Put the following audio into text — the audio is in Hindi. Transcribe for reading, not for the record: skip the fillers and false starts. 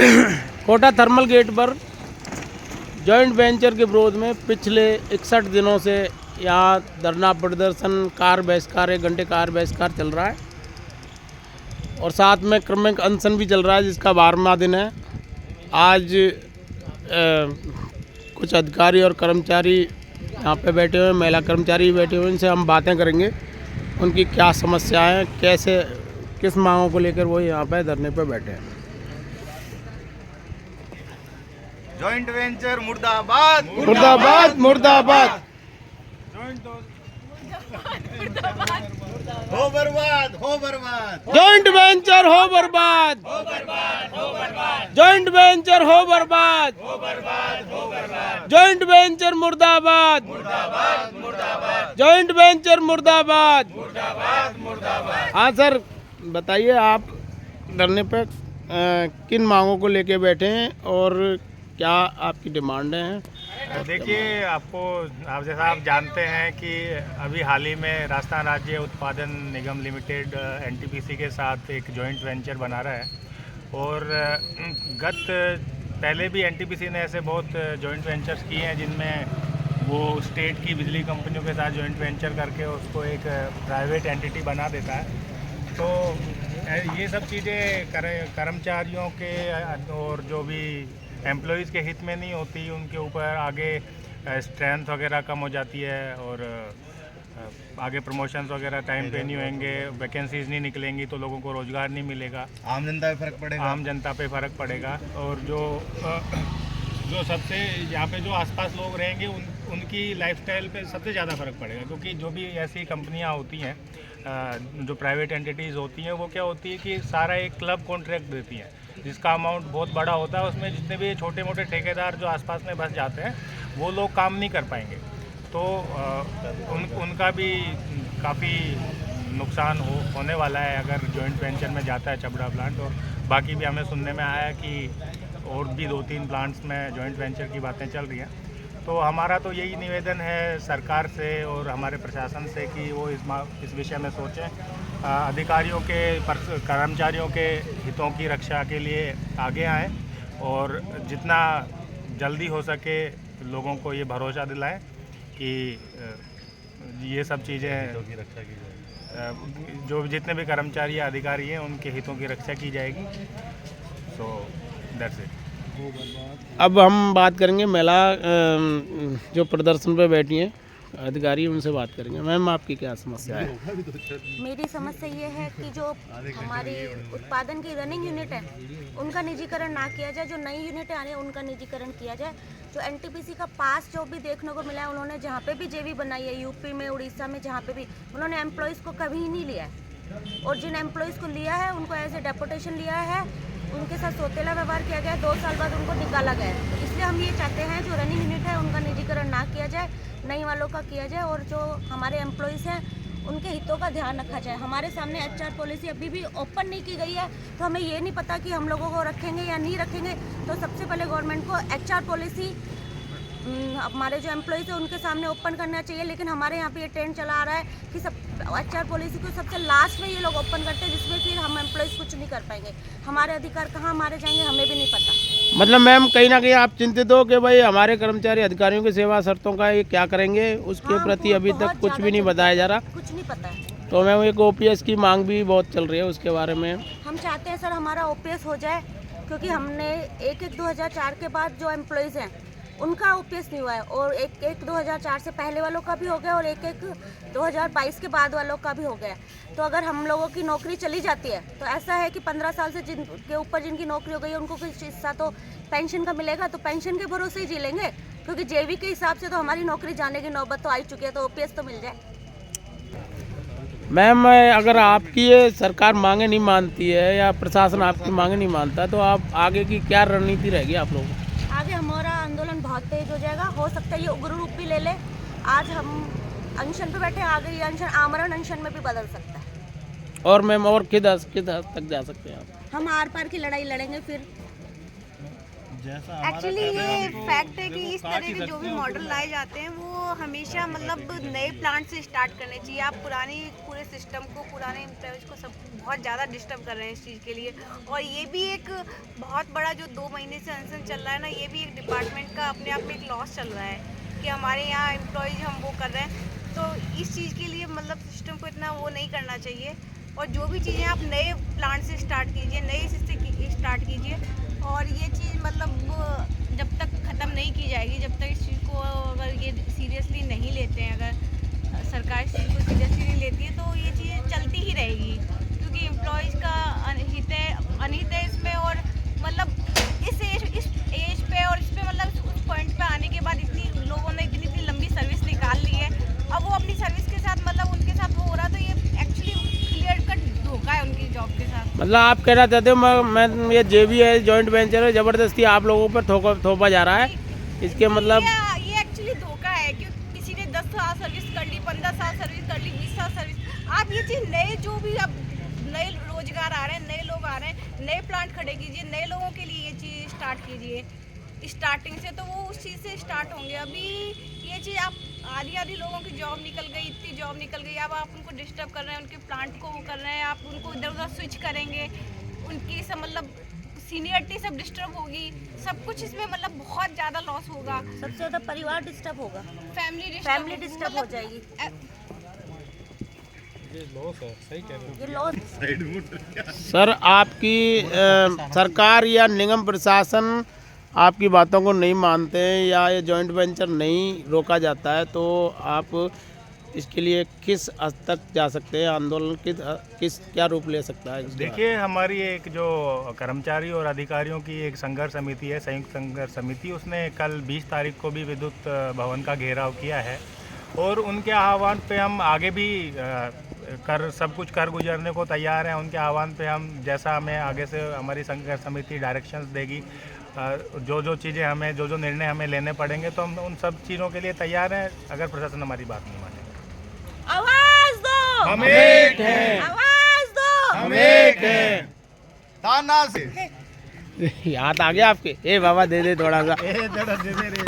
कोटा थर्मल गेट पर जॉइंट वेंचर के विरोध में पिछले 61 दिनों से यहाँ धरना प्रदर्शन, कार बहिष्कार, 1 घंटे कार बहिष्कार चल रहा है और साथ में क्रमिक अनशन भी चल रहा है, जिसका 12वां दिन है। आज कुछ अधिकारी और कर्मचारी यहाँ पे बैठे हुए हैं, महिला कर्मचारी बैठे हुए हैं, इनसे हम बातें करेंगे उनकी क्या समस्याएं हैं, कैसे किस मांगों को लेकर वो यहाँ पे धरने पे बैठे हैं। जॉइंट वेंचर मुर्दाबाद मुर्दाबाद मुर्दाबाद। हो बर्बाद हो बर्बाद। जॉइंट वेंचर हो बर्बाद, जॉइंट वेंचर हो बर्बाद, जॉइंट वेंचर मुर्दाबाद, जॉइंट वेंचर मुर्दाबाद। हाँ सर, बताइए आप धरने पे किन मांगों को लेके बैठे हैं और क्या आपकी डिमांडें हैं? देखिए, आप जैसा आप जानते हैं कि अभी हाल ही में राजस्थान राज्य उत्पादन निगम लिमिटेड एनटीपीसी के साथ एक जॉइंट वेंचर बना रहा है और पहले भी एनटीपीसी ने ऐसे बहुत जॉइंट वेंचर्स किए हैं जिनमें वो स्टेट की बिजली कंपनियों के साथ जॉइंट वेंचर करके उसको एक प्राइवेट एंटिटी बना देता है। तो ये सब चीज़ें कर्मचारियों के और जो भी एम्प्लॉयज़ के हित में नहीं होती, उनके ऊपर आगे स्ट्रेंथ वगैरह कम हो जाती है और आगे प्रमोशंस वगैरह टाइम पे नहीं होंगे, वैकेंसीज नहीं निकलेंगी तो लोगों को रोज़गार नहीं मिलेगा, आम जनता पे फर्क पड़ेगा। आम जनता पे फ़र्क पड़ेगा और जो सबसे यहाँ पे जो आसपास लोग रहेंगे उनकी लाइफस्टाइल पे सबसे ज़्यादा फ़र्क पड़ेगा, क्योंकि जो भी ऐसी कंपनियाँ होती हैं, जो प्राइवेट एंटिटीज़ होती हैं, वो क्या होती है कि सारा एक क्लब कॉन्ट्रैक्ट देती हैं जिसका अमाउंट बहुत बड़ा होता है। उसमें जितने भी छोटे मोटे ठेकेदार जो आसपास में बस जाते हैं वो लोग काम नहीं कर पाएंगे, तो उनका भी काफ़ी नुकसान होने वाला है अगर जॉइंट वेंचर में जाता है चबड़ा प्लांट। और बाकी भी हमें सुनने में आया कि और भी 2-3 प्लांट्स में जॉइंट वेंचर की बातें चल रही हैं। तो हमारा तो यही निवेदन है सरकार से और हमारे प्रशासन से कि वो इस विषय में सोचें, अधिकारियों के कर्मचारियों के हितों की रक्षा के लिए आगे आएँ और जितना जल्दी हो सके लोगों को ये भरोसा दिलाएं कि ये सब चीज़ें की रक्षा की जाएगी, जो जितने भी कर्मचारी या अधिकारी हैं उनके हितों की रक्षा की जाएगी। So that's it. अब हम बात करेंगे महिला जो प्रदर्शन पे बैठी हैं, अधिकारी, उनसे बात करेंगे। मैम, आपकी क्या समस्या है? मेरी समस्या ये है कि जो हमारी उत्पादन की रनिंग यूनिट है उनका निजीकरण ना किया जाए, जो नई यूनिटें आ रही हैं उनका निजीकरण किया जाए। जो एनटीपीसी का पास जो भी देखने को मिला है, उन्होंने जहाँ पे भी जेवी बनाई है, यूपी में, उड़ीसा में, जहाँ पे भी, उन्होंने एम्प्लॉयज़ को कभी नहीं लिया है और जिन एम्प्लॉयज़ को लिया है उनको एज ए डेपुटेशन लिया है, उनके साथ सौतेला व्यवहार किया गया है, 2 साल बाद उनको निकाला गया है। तो इसलिए हम ये चाहते हैं जो रनिंग यूनिट है उनका निजीकरण ना किया जाए, नई वालों का किया जाए और जो हमारे एम्प्लॉयज़ हैं उनके हितों का ध्यान रखा जाए। हमारे सामने एचआर पॉलिसी अभी भी ओपन नहीं की गई है, तो हमें ये नहीं पता कि हम लोगों को रखेंगे या नहीं रखेंगे। तो सबसे पहले गवर्नमेंट को एचआर पॉलिसी हमारे जो एम्प्लॉयज़ है उनके सामने ओपन करना चाहिए। लेकिन हमारे यहाँ पे ये ट्रेंड चला आ रहा है कि सब एचआर पॉलिसी को सबसे लास्ट में ये लोग ओपन करते हैं, जिसमें फिर हम एम्प्लॉयज़ कुछ नहीं कर पाएंगे। हमारे अधिकार कहाँ हमारे जाएंगे हमें भी नहीं पता। मतलब मैम, कहीं ना कहीं आप चिंतित हो कि भाई हमारे कर्मचारी अधिकारियों की सेवा शर्तों का ये क्या करेंगे, उसके हाँ, प्रति अभी तक कुछ भी नहीं बताया जा रहा। कुछ नहीं पता है। तो मैम, एक ओपीएस की मांग भी बहुत चल रही है, उसके बारे में हम चाहते हैं सर हमारा ओपीएस हो जाए, क्योंकि हमने 1/1/2004 के बाद जो एम्प्लॉयज़ हैं उनका ओपीएस नहीं हुआ है और 1/1/2004 से पहले वालों का भी हो गया और 1/1/2022 के बाद वालों का भी हो गया। तो अगर हम लोगों की नौकरी चली जाती है तो ऐसा है कि 15 साल से जिनके ऊपर जिनकी नौकरी हो गई है उनको कुछ हिस्सा तो पेंशन का मिलेगा, तो पेंशन के भरोसे ही जी लेंगे, क्योंकि जेवी के हिसाब से तो हमारी नौकरी जाने की नौबत तो आ ही चुकी है, तो ओपीएस तो मिल जाए। मैम, अगर आपकी ये सरकार मांगे नहीं मानती है या प्रशासन आपकी मांगे नहीं मानता, तो आप आगे की क्या रणनीति रहेगी आप लोगों की? आगे हमारा आंदोलन बहुत तेज हो जाएगा, हो सकता है ये उग्र रूप भी ले ले। आज हम अनशन पे बैठे, आगे ये अनशन आमरण अनशन में भी बदल सकता है। और मैम, और किस हद तक जा सकते हैं आप? हम आर पार की लड़ाई लड़ेंगे फिर। एक्चुअली ये फैक्ट है कि इस तरह के जो भी मॉडल लाए जाते हैं वो हमेशा मतलब नए प्लांट से स्टार्ट करने चाहिए। आप पुरानी पूरे सिस्टम को, पुराने एम्प्लॉयज़ को सब बहुत ज़्यादा डिस्टर्ब कर रहे हैं इस चीज़ के लिए। और ये भी एक बहुत बड़ा जो 2 महीने से अनशन चल रहा है ना, ये भी एक डिपार्टमेंट का अपने आप में एक लॉस चल रहा है कि हमारे यहाँ एम्प्लॉयज़ हम वो कर रहे हैं। तो इस चीज़ के लिए मतलब सिस्टम को इतना वो नहीं करना चाहिए। और जो भी चीज़ें आप नए प्लांट से स्टार्ट कीजिए, नए से स्टार्ट कीजिए। और ये चीज़ मतलब जब तक ख़त्म नहीं की जाएगी, जब तक इस चीज़ को अगर ये सीरियसली नहीं लेते हैं, अगर सरकार इस चीज़ को सीरियसली नहीं लेती है तो ये चीज़ें चलती ही रहेगी। क्योंकि एम्प्लॉयज़ का अनहित है इसमें। और मतलब इस एज पे और इस पे मतलब उस पॉइंट पे आने के बाद इतनी लोगों ने इतनी लंबी सर्विस निकाल ली है, अब वो अपनी सर्विस के साथ मतलब उनके साथ वो हो रहा, तो ये एक्चुअली क्लियर कट धोखा है उनकी जॉब के साथ। मतलब आप कहना चाहते हो मैं ये जेवी है, जॉइंट वेंचर है, ज़बरदस्ती आप लोगों पर थोपा जा रहा है, इसके मतलब ये एक्चुअली धोखा है। क्योंकि किसी ने 10 साल सर्विस कर ली, 15 साल सर्विस कर ली, 20 साल सर्विस, आप ये चीज़ नए जो भी अब नए रोजगार आ रहे हैं, नए लोग आ रहे हैं, नए प्लांट खड़े कीजिए, नए लोगों के लिए ये चीज़ स्टार्ट कीजिए स्टार्टिंग से, तो वो उस चीज़ से स्टार्ट होंगे। अभी ये चीज़ आप आधी लोगों की जॉब निकल गई, इतनी जॉब निकल गई, अब आप उनको डिस्टर्ब कर रहे हैं, उनके प्लांट को वो कर रहे हैं, आप उनको इधर उधर स्विच करेंगे, उनकी सब मतलब सीनियरिटी सब डिस्टर्ब होगी, सब कुछ इसमें मतलब बहुत ज़्यादा लॉस होगा। सबसे ज़्यादा परिवार डिस्टर्ब होगा, फैमिली डिस्टर्ब हो जाएगी। ये लॉस सर आपकी सरकार या निगम प्रशासन आपकी बातों को नहीं मानते हैं या ये जॉइंट वेंचर नहीं रोका जाता है, तो आप इसके लिए किस हद तक जा सकते हैं? आंदोलन किस क्या रूप ले सकता है? देखिए, हमारी एक जो कर्मचारी और अधिकारियों की एक संघर्ष समिति है, संयुक्त संघर्ष समिति, उसने कल 20 तारीख को भी विद्युत भवन का घेराव किया है। और उनके आह्वान पे हम आगे भी सब कुछ कर गुजरने को तैयार हैं। उनके आह्वान पे हम जैसा हमें आगे से हमारी संघर्ष समिति डायरेक्शंस देगी, जो चीज़ें हमें जो निर्णय हमें लेने पड़ेंगे, तो हम उन सब चीज़ों के लिए तैयार हैं अगर प्रशासन हमारी बात नहीं मानेगा। आवाज दो, हम एक हैं, आवाज दो, हम एक हैं, ताना से याद आ गया आपके? ए बाबा दे दे थोड़ा सा। दे दे रे।